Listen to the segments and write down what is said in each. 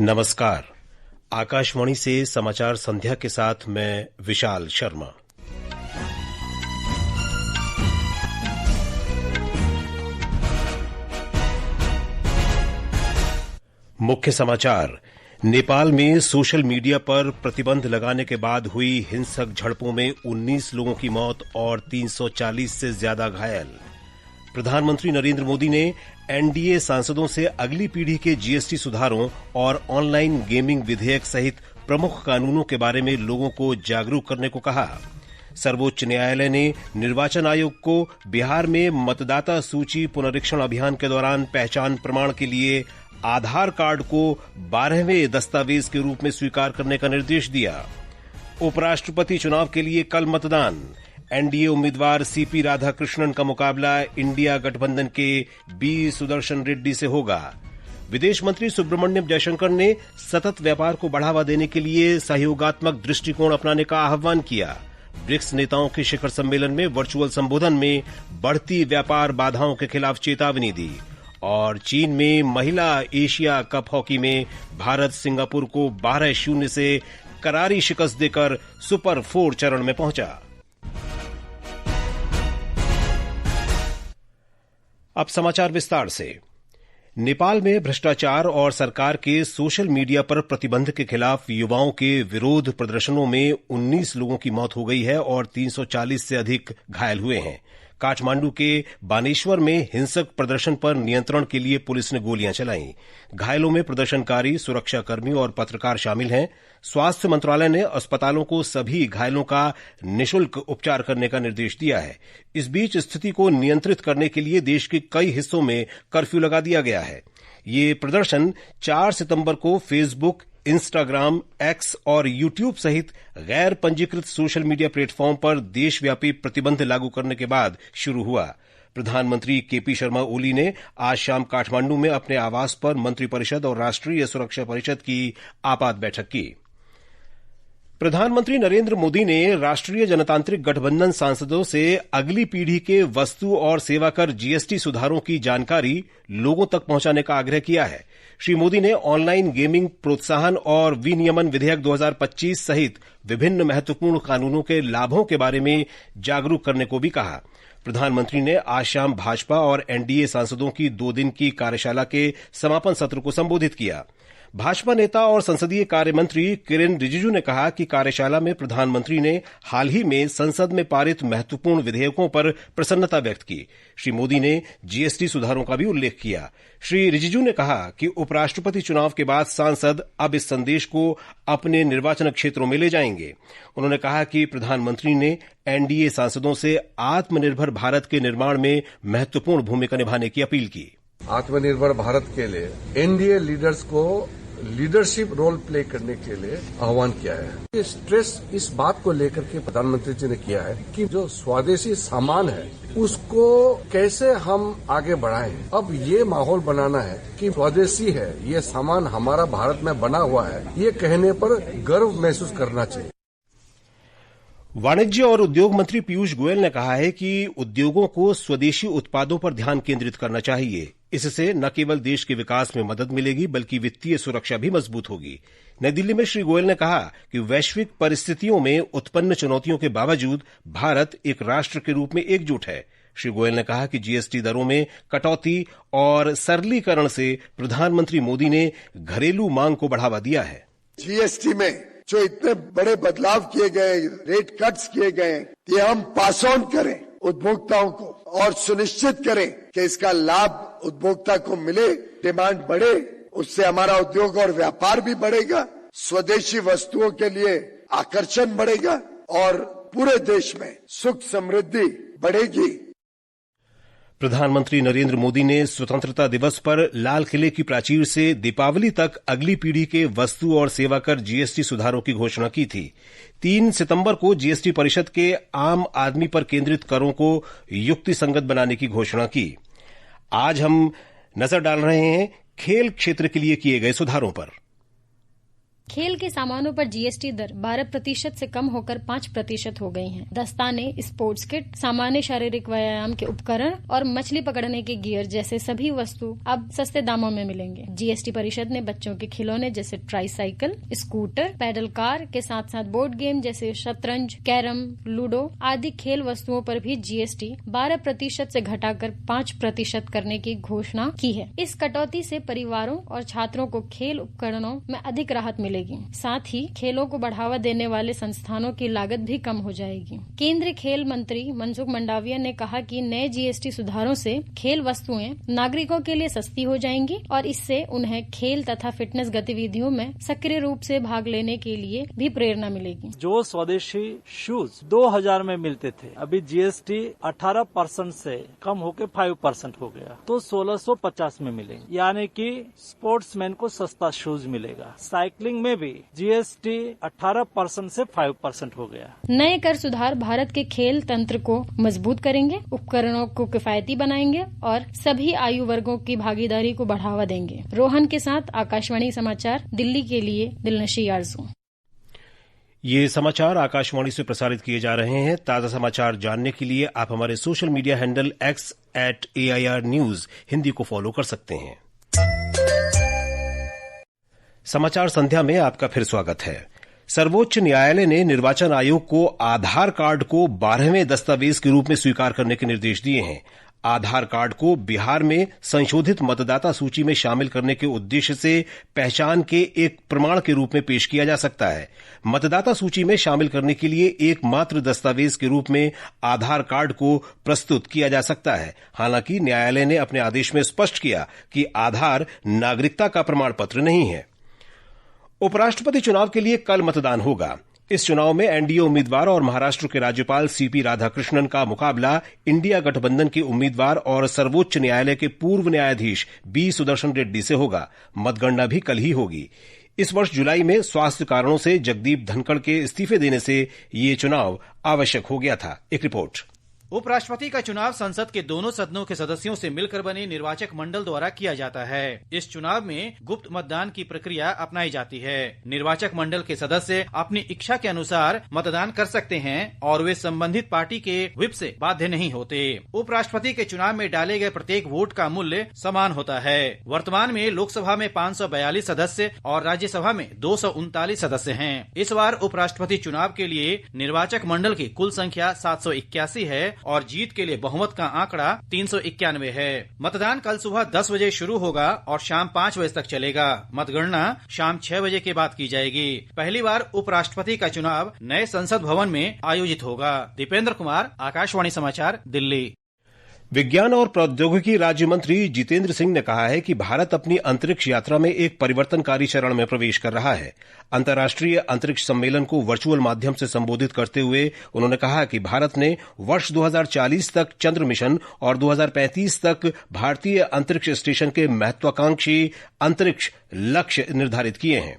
नमस्कार। आकाशवाणी से समाचार संध्या के साथ मैं विशाल शर्मा। मुख्य समाचार। नेपाल में सोशल मीडिया पर प्रतिबंध लगाने के बाद हुई हिंसक झड़पों में 19 लोगों की मौत और 340 से ज्यादा घायल। प्रधानमंत्री नरेंद्र मोदी ने एनडीए सांसदों से अगली पीढ़ी के जीएसटी सुधारों और ऑनलाइन गेमिंग विधेयक सहित प्रमुख कानूनों के बारे में लोगों को जागरूक करने को कहा। सर्वोच्च न्यायालय ने निर्वाचन आयोग को बिहार में मतदाता सूची पुनरीक्षण अभियान के दौरान पहचान प्रमाण के लिए आधार कार्ड को 12वें दस्तावेज के रूप में स्वीकार करने का निर्देश दिया। उपराष्ट्रपति चुनाव के लिए कल मतदान। एनडीए उम्मीदवार सीपी राधाकृष्णन का मुकाबला इंडिया गठबंधन के बी सुदर्शन रेड्डी से होगा। विदेश मंत्री सुब्रमण्यम जयशंकर ने सतत व्यापार को बढ़ावा देने के लिए सहयोगात्मक दृष्टिकोण अपनाने का आह्वान किया। ब्रिक्स नेताओं के शिखर सम्मेलन में वर्चुअल संबोधन में बढ़ती व्यापार बाधाओं के खिलाफ चेतावनी दी। और चीन में महिला एशिया कप हॉकी में भारत सिंगापुर को 12-0 से करारी शिकस्त देकर सुपर 4 चरण में पहुंचा। अब समाचार विस्तार से। नेपाल में भ्रष्टाचार और सरकार के सोशल मीडिया पर प्रतिबंध के खिलाफ युवाओं के विरोध प्रदर्शनों में 19 लोगों की मौत हो गई है और 340 से अधिक घायल हुए हैं। काठमांडू के बानेश्वर में हिंसक प्रदर्शन पर नियंत्रण के लिए पुलिस ने गोलियां चलाईं। घायलों में प्रदर्शनकारी, सुरक्षाकर्मी और पत्रकार शामिल हैं। स्वास्थ्य मंत्रालय ने अस्पतालों को सभी घायलों का निःशुल्क उपचार करने का निर्देश दिया है। इस बीच स्थिति को नियंत्रित करने के लिए देश के कई हिस्सों में कर्फ्यू लगा दिया गया है। ये प्रदर्शन 4 सितंबर को फेसबुक, इंस्टाग्राम, एक्स और यूट्यूब सहित गैर पंजीकृत सोशल मीडिया प्लेटफॉर्म पर देशव्यापी प्रतिबंध लागू करने के बाद शुरू हुआ। प्रधानमंत्री केपी शर्मा ओली ने आज शाम काठमांडू में अपने आवास पर मंत्रिपरिषद और राष्ट्रीय सुरक्षा परिषद की आपात बैठक की। प्रधानमंत्री नरेंद्र मोदी ने राष्ट्रीय जनतांत्रिक गठबंधन सांसदों से अगली पीढ़ी के वस्तु और सेवा कर जीएसटी सुधारों की जानकारी लोगों तक पहुंचाने का आग्रह किया है। श्री मोदी ने ऑनलाइन गेमिंग प्रोत्साहन और विनियमन विधेयक 2025 सहित विभिन्न महत्वपूर्ण कानूनों के लाभों के बारे में जागरूक करने को भी कहा। प्रधानमंत्री ने आज शाम भाजपा और एनडीए सांसदों की 2 दिन की कार्यशाला के समापन सत्र को संबोधित किया। भाजपा नेता और संसदीय कार्य मंत्री किरेन रिजिजू ने कहा कि कार्यशाला में प्रधानमंत्री ने हाल ही में संसद में पारित महत्वपूर्ण विधेयकों पर प्रसन्नता व्यक्त की। श्री मोदी ने जीएसटी सुधारों का भी उल्लेख किया। श्री रिजिजू ने कहा कि उपराष्ट्रपति चुनाव के बाद सांसद अब इस संदेश को अपने निर्वाचन क्षेत्रों में ले जाएंगे। उन्होंने कहा कि प्रधानमंत्री ने एनडीए सांसदों से आत्मनिर्भर भारत के निर्माण में महत्वपूर्ण भूमिका निभाने की अपील की। आत्मनिर्भर भारत के लिए एनडीए लीडर्स को लीडरशिप रोल प्ले करने के लिए आह्वान किया है। ये स्ट्रेस इस बात को लेकर के प्रधानमंत्री जी ने किया है कि जो स्वदेशी सामान है उसको कैसे हम आगे बढ़ाएं। अब ये माहौल बनाना है कि स्वदेशी है, ये सामान हमारा भारत में बना हुआ है, ये कहने पर गर्व महसूस करना चाहिए। वाणिज्य और उद्योग मंत्री पीयूष गोयल ने कहा है कि उद्योगों को स्वदेशी उत्पादों पर ध्यान केंद्रित करना चाहिए। इससे न केवल देश के विकास में मदद मिलेगी बल्कि वित्तीय सुरक्षा भी मजबूत होगी। नई दिल्ली में श्री गोयल ने कहा कि वैश्विक परिस्थितियों में उत्पन्न चुनौतियों के बावजूद भारत एक राष्ट्र के रूप में एकजुट है। श्री गोयल ने कहा कि जीएसटी दरों में कटौती और सरलीकरण से प्रधानमंत्री मोदी ने घरेलू मांग को बढ़ावा दिया है। जीएसटी में जो इतने बड़े बदलाव किए गए, रेट कट्स किए गए, ये हम पास ऑन करें उपभोक्ताओं को और सुनिश्चित करें कि इसका लाभ उपभोक्ता को मिले, डिमांड बढ़े, उससे हमारा उद्योग और व्यापार भी बढ़ेगा, स्वदेशी वस्तुओं के लिए आकर्षण बढ़ेगा और पूरे देश में सुख समृद्धि बढ़ेगी। प्रधानमंत्री नरेंद्र मोदी ने स्वतंत्रता दिवस पर लाल किले की प्राचीर से दीपावली तक अगली पीढ़ी के वस्तु और सेवा कर जीएसटी सुधारों की घोषणा की थी। 3 सितंबर को जीएसटी परिषद के आम आदमी पर केंद्रित करों को युक्तिसंगत बनाने की घोषणा की। आज हम नजर डाल रहे हैं खेल क्षेत्र के लिए किए गए सुधारों पर। खेल के सामानों पर जीएसटी दर 12% से कम होकर 5% हो गई है। दस्ताने, स्पोर्ट्स किट, सामान्य शारीरिक व्यायाम के उपकरण और मछली पकड़ने के गियर जैसे सभी वस्तु अब सस्ते दामों में मिलेंगे। जीएसटी परिषद ने बच्चों के खिलौने जैसे ट्राईसाइकिल, स्कूटर, पैडल कार के साथ साथ बोर्ड गेम जैसे शतरंज, कैरम, लूडो आदि खेल वस्तुओं पर भी जीएसटी 12% से घटाकर 5% करने की घोषणा की है। इस कटौती से परिवारों और छात्रों को खेल उपकरणों में अधिक राहत मिलेगी। साथ ही खेलों को बढ़ावा देने वाले संस्थानों की लागत भी कम हो जाएगी। केंद्रीय खेल मंत्री मनसुख मंडाविया ने कहा कि नए जीएसटी सुधारों से खेल वस्तुएं नागरिकों के लिए सस्ती हो जाएंगी और इससे उन्हें खेल तथा फिटनेस गतिविधियों में सक्रिय रूप से भाग लेने के लिए भी प्रेरणा मिलेगी। जो स्वदेशी शूज 2000 में मिलते थे, अभी जीएसटी 18% से कम होकर 5% हो गया, तो 1650 में मिलेंगे, यानी कि स्पोर्ट्समैन को सस्ता शूज मिलेगा। साइकिलिंग में भी जीएसटी 18% से 5% हो गया। नए कर सुधार भारत के खेल तंत्र को मजबूत करेंगे, उपकरणों को किफायती बनाएंगे और सभी आयु वर्गों की भागीदारी को बढ़ावा देंगे। रोहन के साथ आकाशवाणी समाचार दिल्ली के लिए दिलनशी आरजू। ये समाचार आकाशवाणी से प्रसारित किए जा रहे हैं। ताजा समाचार जानने के लिए आप हमारे social media handle x@AIR News Hindi को फॉलो कर सकते हैं। समाचार संध्या में आपका फिर स्वागत है। सर्वोच्च न्यायालय ने निर्वाचन आयोग को आधार कार्ड को 12वें दस्तावेज के रूप में स्वीकार करने के निर्देश दिए हैं। आधार कार्ड को बिहार में संशोधित मतदाता सूची में शामिल करने के उद्देश्य से पहचान के एक प्रमाण के रूप में पेश किया जा सकता है। मतदाता सूची में शामिल करने के लिए एकमात्र दस्तावेज के रूप में आधार कार्ड को प्रस्तुत किया जा सकता है। हालांकि न्यायालय ने अपने आदेश में स्पष्ट किया कि आधार नागरिकता का प्रमाण पत्र नहीं है। उपराष्ट्रपति चुनाव के लिए कल मतदान होगा। इस चुनाव में एनडीए उम्मीदवार और महाराष्ट्र के राज्यपाल सीपी राधाकृष्णन का मुकाबला इंडिया गठबंधन के उम्मीदवार और सर्वोच्च न्यायालय के पूर्व न्यायाधीश बी सुदर्शन रेड्डी से होगा। मतगणना भी कल ही होगी। इस वर्ष जुलाई में स्वास्थ्य कारणों से जगदीप धनखड़ के इस्तीफे देने से ये चुनाव आवश्यक हो गया था। एक रिपोर्ट। उपराष्ट्रपति का चुनाव संसद के दोनों सदनों के सदस्यों से मिलकर बने निर्वाचक मंडल द्वारा किया जाता है। इस चुनाव में गुप्त मतदान की प्रक्रिया अपनाई जाती है। निर्वाचक मंडल के सदस्य अपनी इच्छा के अनुसार मतदान कर सकते हैं और वे संबंधित पार्टी के व्हिप से बाध्य नहीं होते। उपराष्ट्रपति के चुनाव में डाले गए प्रत्येक वोट का मूल्य समान होता है। वर्तमान में लोकसभा में 542 सदस्य और राज्यसभा में 239 सदस्य हैं। इस बार उपराष्ट्रपति चुनाव के लिए निर्वाचक मंडल की कुल संख्या 781 है और जीत के लिए बहुमत का आंकड़ा 391 है। मतदान कल सुबह 10 बजे शुरू होगा और शाम 5 बजे तक चलेगा। मतगणना शाम 6 बजे के बाद की जाएगी। पहली बार उपराष्ट्रपति का चुनाव नए संसद भवन में आयोजित होगा। दीपेंद्र कुमार, आकाशवाणी समाचार, दिल्ली। विज्ञान और प्रौद्योगिकी राज्य मंत्री जितेंद्र सिंह ने कहा है कि भारत अपनी अंतरिक्ष यात्रा में एक परिवर्तनकारी चरण में प्रवेश कर रहा है। अंतर्राष्ट्रीय अंतरिक्ष सम्मेलन को वर्चुअल माध्यम से संबोधित करते हुए उन्होंने कहा कि भारत ने वर्ष 2040 तक चंद्र मिशन और 2035 तक भारतीय अंतरिक्ष स्टेशन के महत्वाकांक्षी अंतरिक्ष लक्ष्य निर्धारित किए हैं।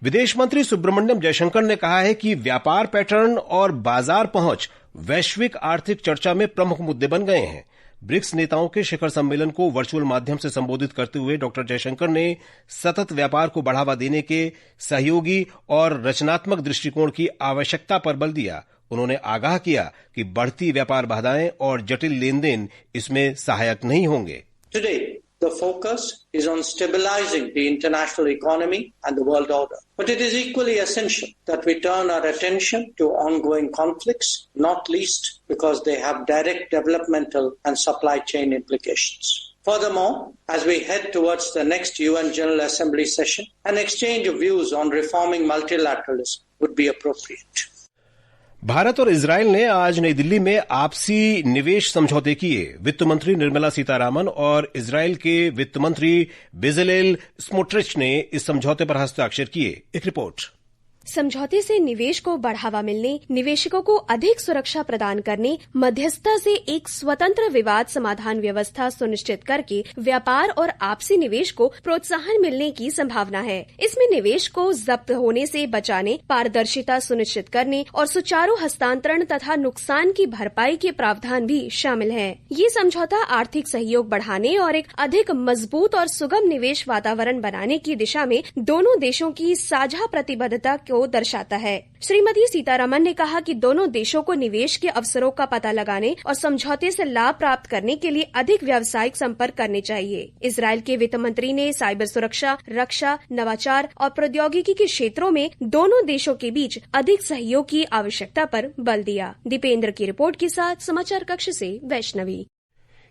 विदेश मंत्री सुब्रमण्यम जयशंकर ने कहा है कि व्यापार पैटर्न और बाजार पहुंच वैश्विक आर्थिक चर्चा में प्रमुख मुद्दे बन गए हैं। ब्रिक्स नेताओं के शिखर सम्मेलन को वर्चुअल माध्यम से संबोधित करते हुए डॉ जयशंकर ने सतत व्यापार को बढ़ावा देने के सहयोगी और रचनात्मक दृष्टिकोण की आवश्यकता पर बल दिया। उन्होंने आगाह किया कि बढ़ती व्यापार बाधाएं और जटिल लेनदेन इसमें सहायक नहीं होंगे। The focus is on stabilizing the international economy and the world order. But it is equally essential that we turn our attention to ongoing conflicts, not least because they have direct developmental and supply chain implications. Furthermore, as we head towards the next UN General Assembly session, an exchange of views on reforming multilateralism would be appropriate. Bharat और Israel ने आज नई दिल्ली में आपसी निवेश समझौते किए। वित्त मंत्री निर्मला सीतारामन और इजरायल के वित्त मंत्री बेजलेल स्मोट्रिच ने इस समझौते पर हस्ताक्षर किए। एक रिपोर्ट। समझौते से निवेश को बढ़ावा मिलने, निवेशकों को अधिक सुरक्षा प्रदान करने, मध्यस्थता से एक स्वतंत्र विवाद समाधान व्यवस्था सुनिश्चित करके व्यापार और आपसी निवेश को प्रोत्साहन मिलने की संभावना है। इसमें निवेश को जब्त होने से बचाने, पारदर्शिता सुनिश्चित करने और सुचारू हस्तांतरण तथा नुकसान की भरपाई के प्रावधान भी शामिल है। ये समझौता आर्थिक सहयोग बढ़ाने और एक अधिक मजबूत और सुगम निवेश वातावरण बनाने की दिशा में दोनों देशों की साझा प्रतिबद्धता को दर्शाता है। श्रीमती सीतारमन ने कहा कि दोनों देशों को निवेश के अवसरों का पता लगाने और समझौते से लाभ प्राप्त करने के लिए अधिक व्यावसायिक संपर्क करने चाहिए। इजरायल के वित्त मंत्री ने साइबर सुरक्षा, रक्षा, नवाचार और प्रौद्योगिकी के क्षेत्रों में दोनों देशों के बीच अधिक सहयोग की आवश्यकता पर बल दिया। दीपेंद्र की रिपोर्ट के साथ समाचार कक्ष से वैष्णवी।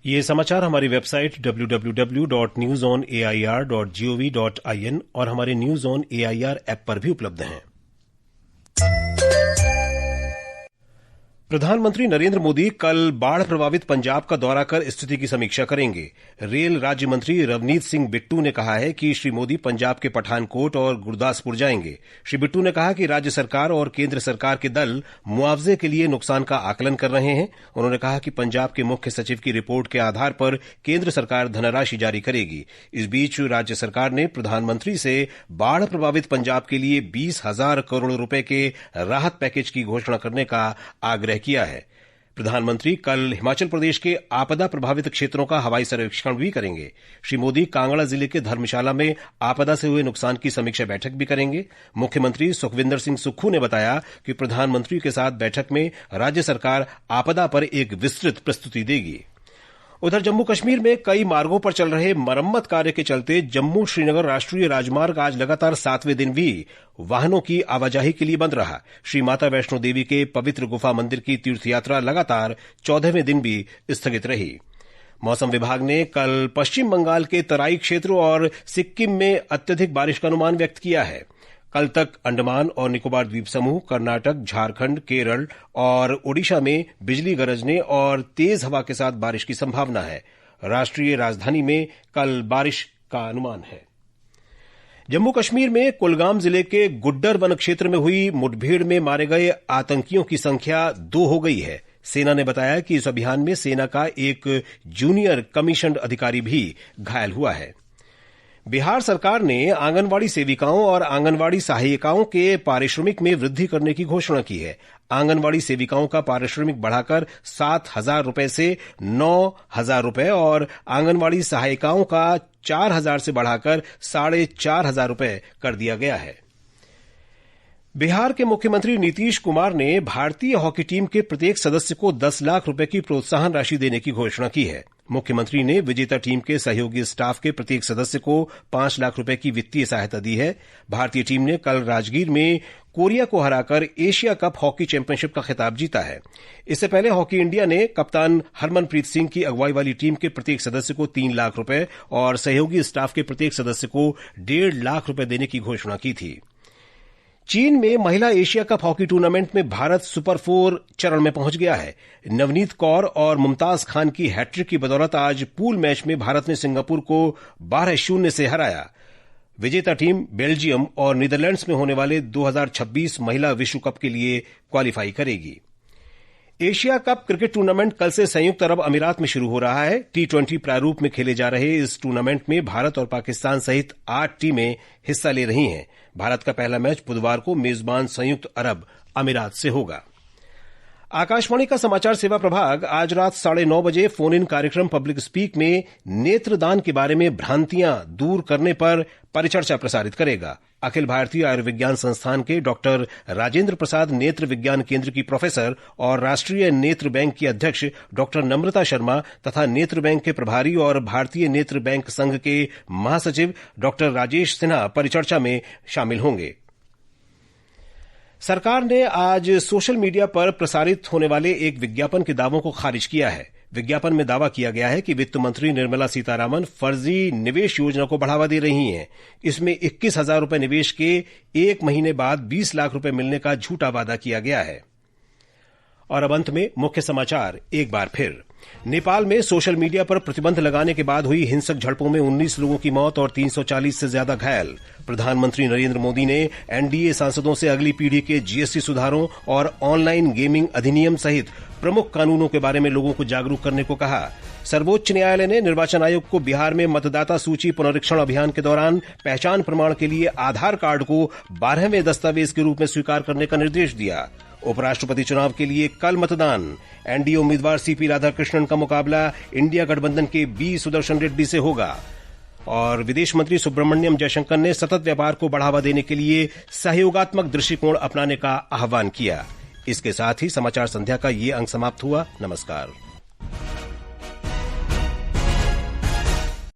ये समाचार हमारी वेबसाइट www.newsonair.gov.in और हमारे न्यूज ऑन एआईआर ऐप पर भी उपलब्ध हैं। प्रधानमंत्री नरेंद्र मोदी कल बाढ़ प्रभावित पंजाब का दौरा कर स्थिति की समीक्षा करेंगे। रेल राज्य मंत्री रवनीत सिंह बिट्टू ने कहा है कि श्री मोदी पंजाब के पठानकोट और गुरदासपुर जाएंगे। श्री बिट्टू ने कहा कि राज्य सरकार और केंद्र सरकार के दल मुआवजे के लिए नुकसान का आकलन कर रहे हैं। उन्होंने कहा कि पंजाब के मुख्य सचिव की रिपोर्ट के आधार पर केंद्र सरकार धनराशि जारी करेगी। इस बीच राज्य सरकार ने प्रधानमंत्री से बाढ़ प्रभावित पंजाब के लिए 20,000 करोड़ रुपए के राहत पैकेज की घोषणा करने का आग्रह किया है। प्रधानमंत्री कल हिमाचल प्रदेश के आपदा प्रभावित क्षेत्रों का हवाई सर्वेक्षण भी करेंगे। श्री मोदी कांगड़ा जिले के धर्मशाला में आपदा से हुए नुकसान की समीक्षा बैठक भी करेंगे। मुख्यमंत्री सुखविंदर सिंह सुक्खू ने बताया कि प्रधानमंत्री के साथ बैठक में राज्य सरकार आपदा पर एक विस्तृत प्रस्तुति देगी। उधर जम्मू कश्मीर में कई मार्गों पर चल रहे मरम्मत कार्य के चलते जम्मू श्रीनगर राष्ट्रीय राजमार्ग आज लगातार 7वें दिन भी वाहनों की आवाजाही के लिए बंद रहा। श्री माता वैष्णो देवी के पवित्र गुफा मंदिर की तीर्थयात्रा लगातार 14वें दिन भी स्थगित रही। मौसम विभाग ने कल पश्चिम बंगाल के तराई क्षेत्रों और सिक्किम में अत्यधिक बारिश का अनुमान व्यक्त किया है। कल तक अंडमान और निकोबार द्वीप समूह, कर्नाटक, झारखंड, केरल और ओडिशा में बिजली गरजने और तेज हवा के साथ बारिश की संभावना है। राष्ट्रीय राजधानी में कल बारिश का अनुमान है। जम्मू कश्मीर में कुलगाम जिले के गुड्डर वन क्षेत्र में हुई मुठभेड़ में मारे गए आतंकियों की संख्या 2 हो गई है। सेना ने बताया कि इस अभियान में सेना का एक जूनियर कमीशन्ड अधिकारी भी घायल हुआ है। बिहार सरकार ने आंगनवाड़ी सेविकाओं और आंगनवाड़ी सहायिकाओं के पारिश्रमिक में वृद्धि करने की घोषणा की है। आंगनवाड़ी सेविकाओं का पारिश्रमिक बढ़ाकर 7,000 रुपए से 9,000 रुपए और आंगनवाड़ी सहायिकाओं का 4,000 से बढ़ाकर 4,500 रुपए कर दिया गया है। बिहार के मुख्यमंत्री नीतीश कुमार ने भारतीय हॉकी टीम के प्रत्येक सदस्य को 10 लाख रुपए की प्रोत्साहन राशि देने की घोषणा की है। मुख्यमंत्री ने विजेता टीम के सहयोगी स्टाफ के प्रत्येक सदस्य को 5 लाख रुपए की वित्तीय सहायता दी है। भारतीय टीम ने कल राजगीर में कोरिया को हराकर एशिया कप हॉकी चैंपियनशिप का खिताब जीता है। इससे पहले हॉकी इंडिया ने कप्तान हरमनप्रीत सिंह की अगुवाई वाली टीम के प्रत्येक सदस्य को 3 लाख रुपए और सहयोगी स्टाफ के प्रत्येक सदस्य को 1.5 लाख रुपए देने की घोषणा की थी। चीन में महिला एशिया कप हॉकी टूर्नामेंट में भारत सुपर 4 चरण में पहुंच गया है। नवनीत कौर और मुमताज खान की हैट्रिक की बदौलत आज पूल मैच में भारत ने सिंगापुर को 12-0 से हराया। विजेता टीम बेल्जियम और नीदरलैंड्स में होने वाले 2026 महिला विश्व कप के लिए क्वालिफाई करेगी। एशिया कप क्रिकेट टूर्नामेंट कल से संयुक्त अरब अमीरात में शुरू हो रहा है। T20 प्रारूप में खेले जा रहे इस टूर्नामेंट में भारत और पाकिस्तान सहित 8 टीमें हिस्सा ले रही हैं। भारत का पहला मैच बुधवार को मेजबान संयुक्त अरब अमीरात से होगा। आकाशवाणी का समाचार सेवा प्रभाग आज रात 9:30 बजे फोन इन कार्यक्रम पब्लिक स्पीक में नेत्रदान के बारे में भ्रांतियां दूर करने पर परिचर्चा प्रसारित करेगा। अखिल भारतीय आयुर्विज्ञान संस्थान के डॉक्टर राजेंद्र प्रसाद नेत्र विज्ञान केंद्र की प्रोफेसर और राष्ट्रीय नेत्र बैंक की अध्यक्ष डॉक्टर नम्रता शर्मा तथा नेत्र बैंक के प्रभारी और भारतीय नेत्र बैंक संघ के महासचिव डॉक्टर राजेश सिन्हा परिचर्चा में शामिल होंगे। सरकार ने आज सोशल मीडिया पर प्रसारित होने वाले एक विज्ञापन के दावों को खारिज किया है। विज्ञापन में दावा किया गया है कि वित्त मंत्री निर्मला सीतारामन फर्जी निवेश योजना को बढ़ावा दे रही हैं। इसमें 21,000 रुपए निवेश के 1 महीने बाद 20 लाख रुपए मिलने का झूठा वादा किया गया है। और अब अंत में मुख्य समाचार एक बार फिर। नेपाल में सोशल मीडिया पर प्रतिबंध लगाने के बाद हुई हिंसक झड़पों में 19 लोगों की मौत और 340 से ज्यादा घायल। प्रधानमंत्री नरेंद्र मोदी ने एनडीए सांसदों से अगली पीढ़ी के जीएसटी सुधारों और ऑनलाइन गेमिंग अधिनियम सहित प्रमुख कानूनों के बारे में लोगों को जागरूक करने को कहा। सर्वोच्च न्यायालय ने निर्वाचन आयोग को बिहार में मतदाता सूची पुनरीक्षण अभियान के दौरान पहचान प्रमाण के लिए आधार कार्ड को 12वें दस्तावेज के रूप में स्वीकार करने का निर्देश दिया। उपराष्ट्रपति चुनाव के लिए कल मतदान। एनडीए उम्मीदवार सीपी राधाकृष्णन का मुकाबला इंडिया गठबंधन के बी सुदर्शन रेड्डी से होगा। और विदेश मंत्री सुब्रमण्यम जयशंकर ने सतत व्यापार को बढ़ावा देने के लिए सहयोगात्मक दृष्टिकोण अपनाने का आह्वान किया। इसके साथ ही समाचार संध्या का ये अंक समाप्त हुआ। नमस्कार।